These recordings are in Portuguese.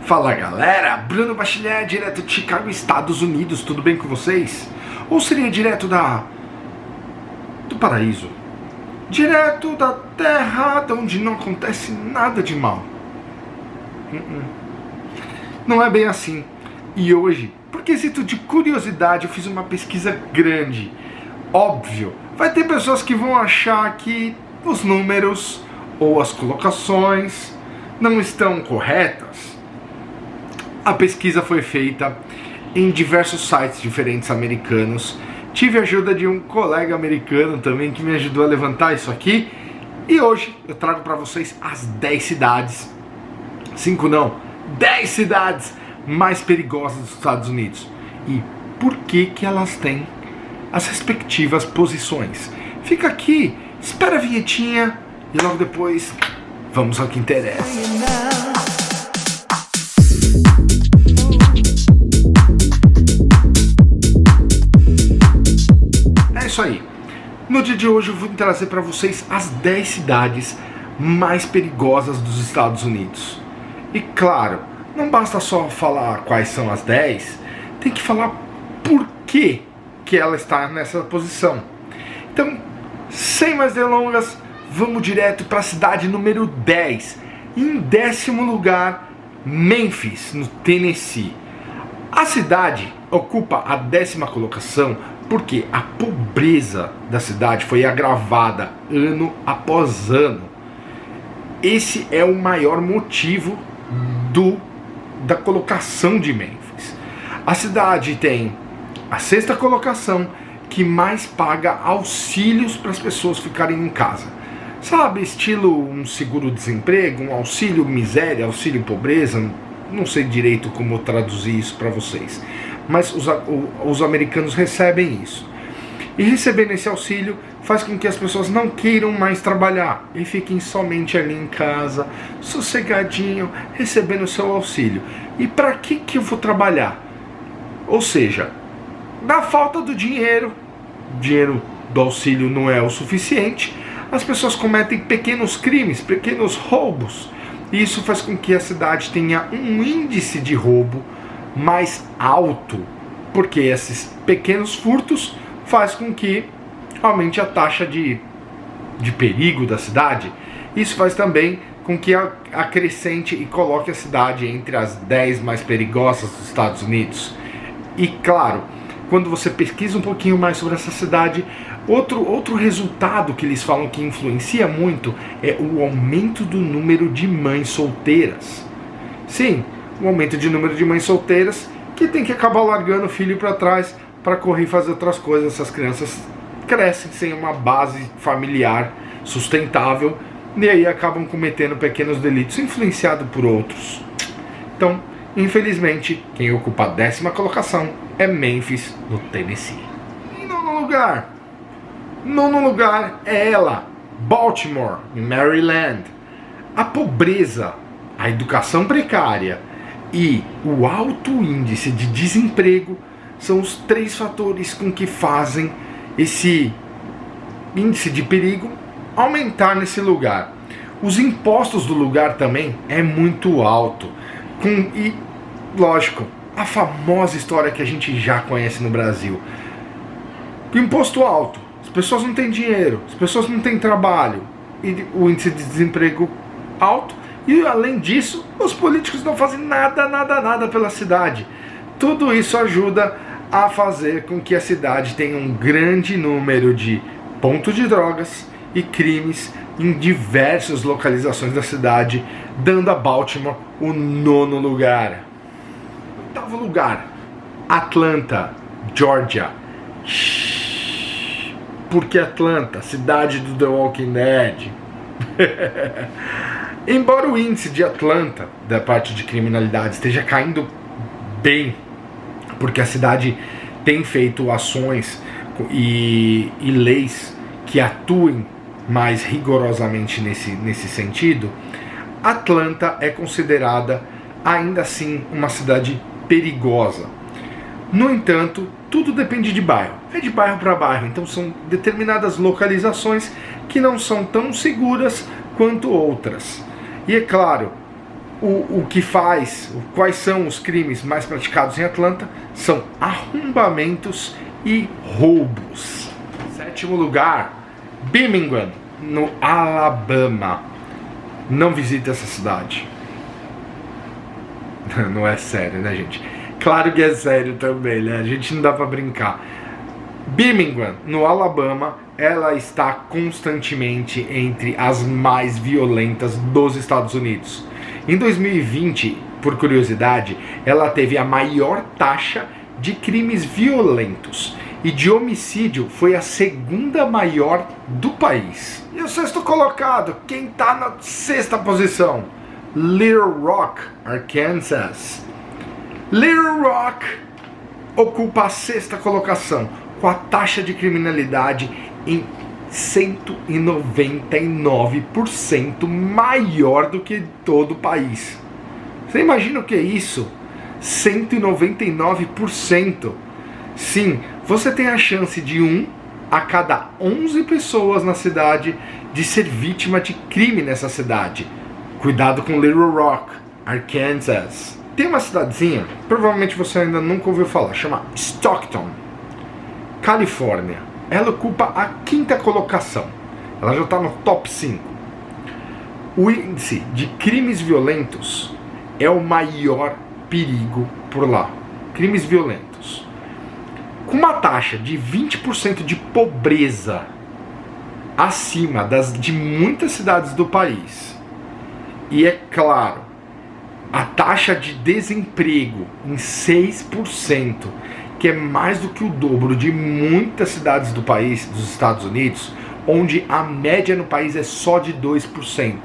Fala galera, Bruno Bachilé, direto de Chicago, Estados Unidos, tudo bem com vocês? Ou seria direto do paraíso? Direto da terra onde não acontece nada de mal? Não é bem assim. E hoje, por quesito de curiosidade, eu fiz uma pesquisa grande. Óbvio, vai ter pessoas que vão achar que os números ou as colocações não estão corretas. A pesquisa foi feita em diversos sites diferentes americanos. Tive a ajuda de um colega americano também que me ajudou a levantar isso aqui. E hoje eu trago para vocês as 10 cidades, 5 não, 10 cidades mais perigosas dos Estados Unidos. E por que elas têm as respectivas posições. Fica aqui, espera a vinhetinha e logo depois vamos ao que interessa. É isso aí. No dia de hoje eu vou trazer para vocês as 10 cidades mais perigosas dos Estados Unidos. E claro, não basta só falar quais são as 10, tem que falar por que ela está nessa posição. Então, sem mais delongas, vamos direto para a cidade número 10. Em 10º lugar, Memphis, no Tennessee. A cidade ocupa a 10ª colocação porque a pobreza da cidade foi agravada ano após ano. Esse é o maior motivo da colocação de Memphis. A cidade tem a 6ª colocação que mais paga auxílios para as pessoas ficarem em casa. Sabe, estilo um seguro-desemprego, um auxílio miséria, auxílio pobreza, não sei direito como traduzir isso para vocês. Mas os americanos recebem isso. E recebendo esse auxílio faz com que as pessoas não queiram mais trabalhar e fiquem somente ali em casa, sossegadinho, recebendo o seu auxílio. E para que eu vou trabalhar? Ou seja, na falta do dinheiro do auxílio não é o suficiente, as pessoas cometem pequenos crimes, pequenos roubos. E isso faz com que a cidade tenha um índice de roubo mais alto, porque esses pequenos furtos faz com que aumente a taxa de perigo da cidade. Isso faz também com que acrescente e coloque a cidade entre as 10 mais perigosas dos Estados Unidos. E claro, quando você pesquisa um pouquinho mais sobre essa cidade, outro resultado que eles falam que influencia muito é o aumento do número de mães solteiras. Sim, o aumento de número de mães solteiras que tem que acabar largando o filho para trás para correr e fazer outras coisas. Essas crianças crescem sem uma base familiar sustentável e aí acabam cometendo pequenos delitos influenciados por outros. Então, infelizmente, quem ocupa a 10ª colocação é Memphis, no Tennessee. Em nono lugar é ela, Baltimore, em Maryland. A pobreza, a educação precária e o alto índice de desemprego são os 3 fatores com que fazem esse índice de perigo aumentar nesse lugar. Os impostos do lugar também é muito alto. E, lógico, a famosa história que a gente já conhece no Brasil. Imposto alto, as pessoas não têm dinheiro, as pessoas não têm trabalho, e o índice de desemprego alto. E além disso, os políticos não fazem nada pela cidade. Tudo isso ajuda a fazer com que a cidade tenha um grande número de pontos de drogas e crimes em diversas localizações da cidade, dando a Baltimore o 9º lugar. 8º lugar, Atlanta, Georgia. Porque Atlanta, cidade do The Walking Dead. Embora o índice de Atlanta, da parte de criminalidade, esteja caindo bem, porque a cidade tem feito ações e leis que atuem mais rigorosamente nesse sentido, Atlanta é considerada ainda assim uma cidade perigosa. No entanto, tudo depende de bairro. É de bairro para bairro, então são determinadas localizações que não são tão seguras quanto outras. E é claro, Quais são os crimes mais praticados em Atlanta? São arrombamentos e roubos. Sétimo lugar, Birmingham, no Alabama. Não visite essa cidade. Não é sério, né, gente? Claro que é sério também, né? A gente não dá pra brincar. Birmingham, no Alabama, ela está constantemente entre as mais violentas dos Estados Unidos. Em 2020, por curiosidade, ela teve a maior taxa de crimes violentos e de homicídio foi a segunda maior do país. E o sexto colocado, quem está na sexta posição? Little Rock, Arkansas. Little Rock ocupa a sexta colocação, com a taxa de criminalidade em 199% maior do que todo o país. Você imagina o que é isso? 199%. Sim, você tem a chance de 1 a cada 11 pessoas na cidade de ser vítima de crime nessa cidade. Cuidado com Little Rock, Arkansas. Tem uma cidadezinha, provavelmente você ainda nunca ouviu falar, chama Stockton, Califórnia. Ela ocupa a quinta colocação. Ela já está no top 5. O índice de crimes violentos é o maior perigo por lá. Crimes violentos. Com uma taxa de 20% de pobreza acima de muitas cidades do país. E é claro, a taxa de desemprego em 6%, que é mais do que o dobro de muitas cidades do país, dos Estados Unidos, onde a média no país é só de 2%.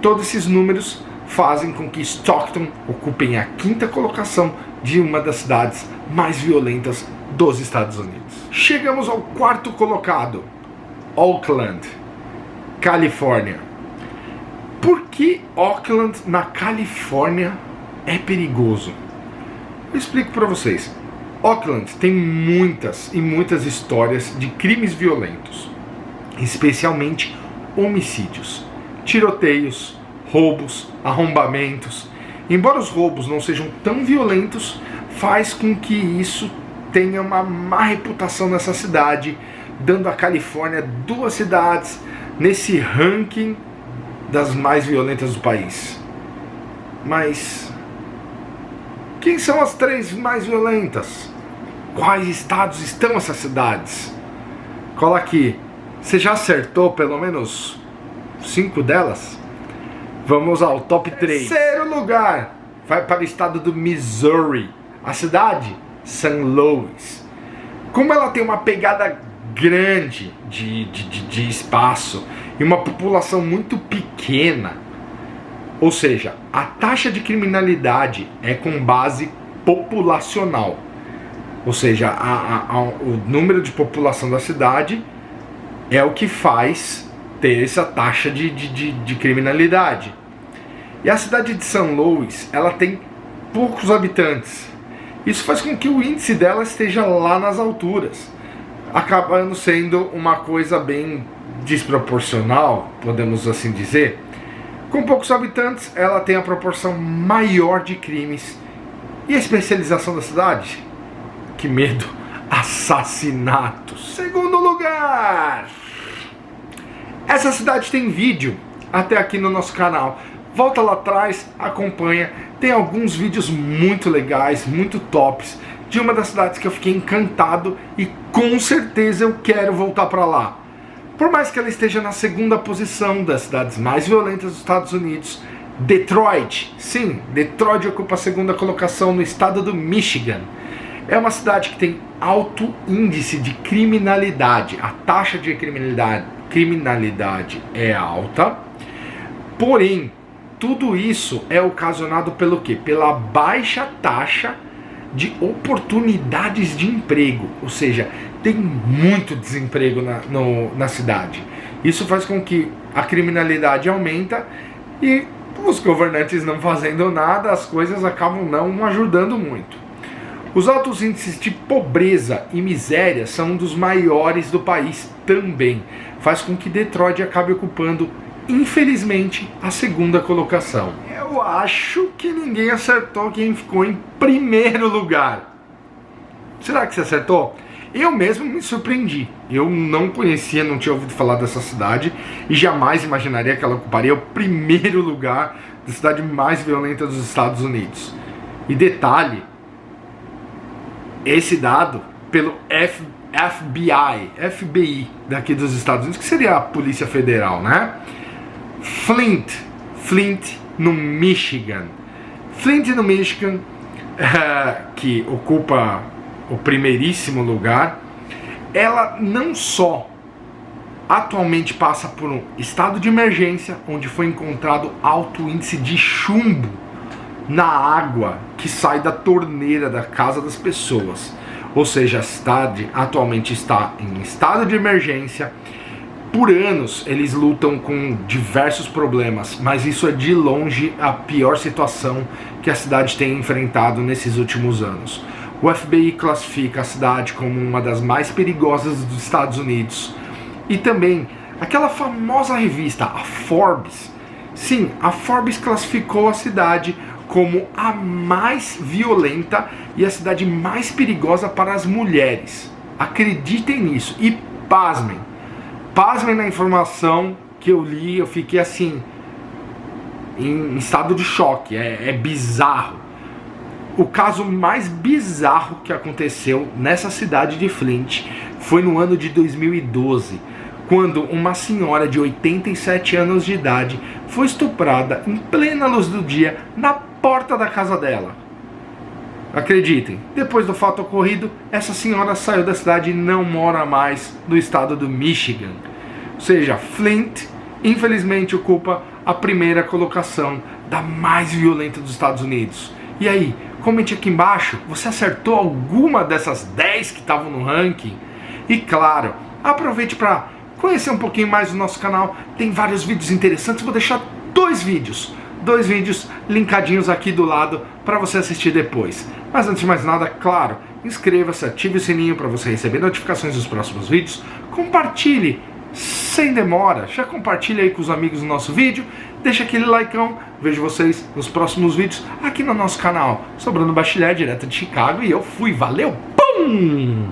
Todos esses números fazem com que Stockton ocupem a quinta colocação de uma das cidades mais violentas dos Estados Unidos. Chegamos ao quarto colocado, Oakland, Califórnia. Por que Oakland, na Califórnia, é perigoso? Eu explico para vocês. Oakland tem muitas e muitas histórias de crimes violentos, especialmente homicídios, tiroteios, roubos, arrombamentos. Embora os roubos não sejam tão violentos, faz com que isso tenha uma má reputação nessa cidade, dando à Califórnia 2 cidades nesse ranking das mais violentas do país. Mas quem são as 3 mais violentas? Quais estados estão essas cidades? Cola aqui. Você já acertou pelo menos 5 delas? Vamos ao top 3. Terceiro lugar vai para o estado do Missouri. A cidade, St. Louis. Como ela tem uma pegada grande de espaço e uma população muito pequena, ou seja, a taxa de criminalidade é com base populacional, ou seja, o número de população da cidade é o que faz ter essa taxa de criminalidade. E a cidade de St. Louis, ela tem poucos habitantes. Isso faz com que o índice dela esteja lá nas alturas, acabando sendo uma coisa bem desproporcional, podemos assim dizer. Com poucos habitantes, ela tem a proporção maior de crimes. E a especialização da cidade? Que medo! Assassinatos. Segundo lugar, essa cidade tem vídeo até aqui no nosso canal. Volta lá atrás, acompanha. Tem alguns vídeos muito legais, muito tops, de uma das cidades que eu fiquei encantado e com certeza eu quero voltar para lá. Por mais que ela esteja na segunda posição das cidades mais violentas dos Estados Unidos, Detroit, sim, Detroit ocupa a segunda colocação no estado do Michigan. É uma cidade que tem alto índice de criminalidade. A taxa de criminalidade é alta, porém, tudo isso é ocasionado pelo quê? Pela baixa taxa de oportunidades de emprego, ou seja, tem muito desemprego na cidade. Isso faz com que a criminalidade aumenta e os governantes não fazendo nada, as coisas acabam não ajudando muito. Os altos índices de pobreza e miséria são um dos maiores do país também. Faz com que Detroit acabe ocupando, infelizmente, a segunda colocação. É o eu acho que ninguém acertou quem ficou em primeiro lugar. Será que você acertou? Eu mesmo me surpreendi. Eu não conhecia, não tinha ouvido falar dessa cidade e jamais imaginaria que ela ocuparia o primeiro lugar da cidade mais violenta dos Estados Unidos. E detalhe, esse dado pelo FBI daqui dos Estados Unidos, que seria a Polícia Federal, né? Flint, no Michigan. Flint, no Michigan, que ocupa o primeiríssimo lugar, ela não só atualmente passa por um estado de emergência, onde foi encontrado alto índice de chumbo na água que sai da torneira da casa das pessoas. Ou seja, a cidade atualmente está em estado de emergência. Por anos eles lutam com diversos problemas, mas isso é de longe a pior situação que a cidade tem enfrentado nesses últimos anos. O FBI classifica a cidade como uma das mais perigosas dos Estados Unidos. E também aquela famosa revista, a Forbes. Sim, a Forbes classificou a cidade como a mais violenta e a cidade mais perigosa para as mulheres. Acreditem nisso e pasmem. Pasmem na informação que eu li, eu fiquei assim, em estado de choque, é bizarro. O caso mais bizarro que aconteceu nessa cidade de Flint foi no ano de 2012, quando uma senhora de 87 anos de idade foi estuprada em plena luz do dia na porta da casa dela. Acreditem, depois do fato ocorrido, essa senhora saiu da cidade e não mora mais no estado do Michigan. Ou seja, Flint, infelizmente, ocupa a primeira colocação da mais violenta dos Estados Unidos. E aí, comente aqui embaixo, você acertou alguma dessas 10 que estavam no ranking? E claro, aproveite para conhecer um pouquinho mais do nosso canal, tem vários vídeos interessantes, vou deixar dois vídeos linkadinhos aqui do lado para você assistir depois. Mas antes de mais nada, claro, inscreva-se, ative o sininho para você receber notificações dos próximos vídeos, compartilhe sem demora, já compartilha aí com os amigos do nosso vídeo, deixa aquele likeão, vejo vocês nos próximos vídeos aqui no nosso canal. Sou Bruno Bachiller, direto de Chicago, e eu fui, valeu, pum!